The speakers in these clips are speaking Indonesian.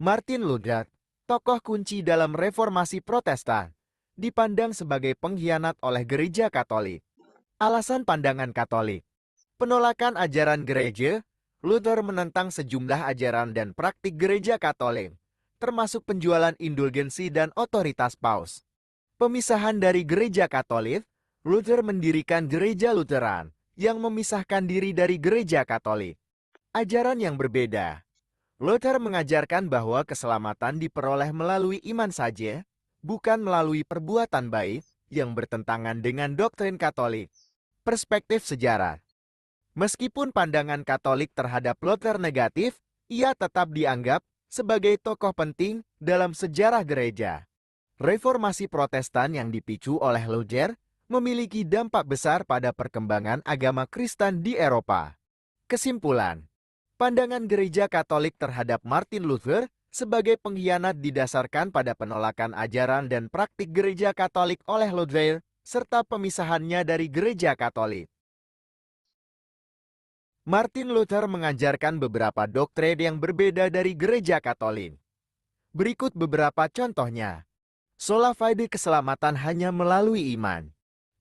Martin Luther, tokoh kunci dalam reformasi Protestan, dipandang sebagai pengkhianat oleh gereja Katolik. Alasan pandangan Katolik: penolakan ajaran gereja. Luther menentang sejumlah ajaran dan praktik gereja Katolik, termasuk penjualan indulgensi dan otoritas paus. Pemisahan dari gereja Katolik. Luther mendirikan gereja Lutheran yang memisahkan diri dari gereja Katolik. Ajaran yang berbeda. Luther mengajarkan bahwa keselamatan diperoleh melalui iman saja, bukan melalui perbuatan baik yang bertentangan dengan doktrin Katolik. Perspektif sejarah. Meskipun pandangan Katolik terhadap Luther negatif, ia tetap dianggap sebagai tokoh penting dalam sejarah gereja. Reformasi Protestan yang dipicu oleh Luther memiliki dampak besar pada perkembangan agama Kristen di Eropa. Kesimpulan, pandangan gereja Katolik terhadap Martin Luther sebagai pengkhianat didasarkan pada penolakan ajaran dan praktik gereja Katolik oleh Luther, serta pemisahannya dari gereja Katolik. Martin Luther mengajarkan beberapa doktrin yang berbeda dari gereja Katolik. Berikut beberapa contohnya. Sola fide, keselamatan hanya melalui iman.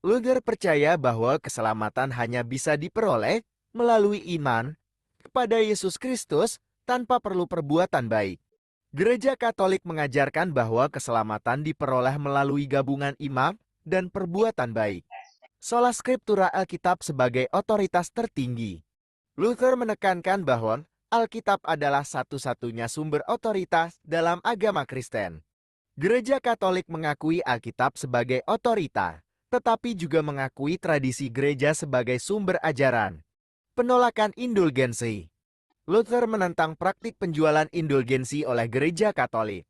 Luther percaya bahwa keselamatan hanya bisa diperoleh melalui iman kepada Yesus Kristus tanpa perlu perbuatan baik. Gereja Katolik mengajarkan bahwa keselamatan diperoleh melalui gabungan iman dan perbuatan baik. Sola Scriptura, Alkitab sebagai otoritas tertinggi. Luther menekankan bahwa Alkitab adalah satu-satunya sumber otoritas dalam agama Kristen. Gereja Katolik mengakui Alkitab sebagai otorita, tetapi juga mengakui tradisi gereja sebagai sumber ajaran. Penolakan indulgensi. Luther menentang praktik penjualan indulgensi oleh gereja Katolik.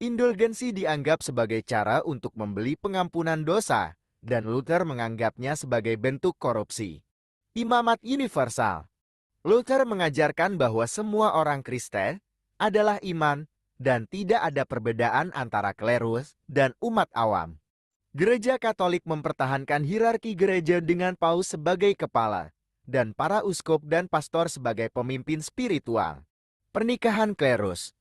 Indulgensi dianggap sebagai cara untuk membeli pengampunan dosa, dan Luther menganggapnya sebagai bentuk korupsi. Imamat universal. Luther mengajarkan bahwa semua orang Kristen adalah iman dan tidak ada perbedaan antara klerus dan umat awam. Gereja Katolik mempertahankan hierarki gereja dengan paus sebagai kepala dan para uskup dan pastor sebagai pemimpin spiritual. Pernikahan klerus.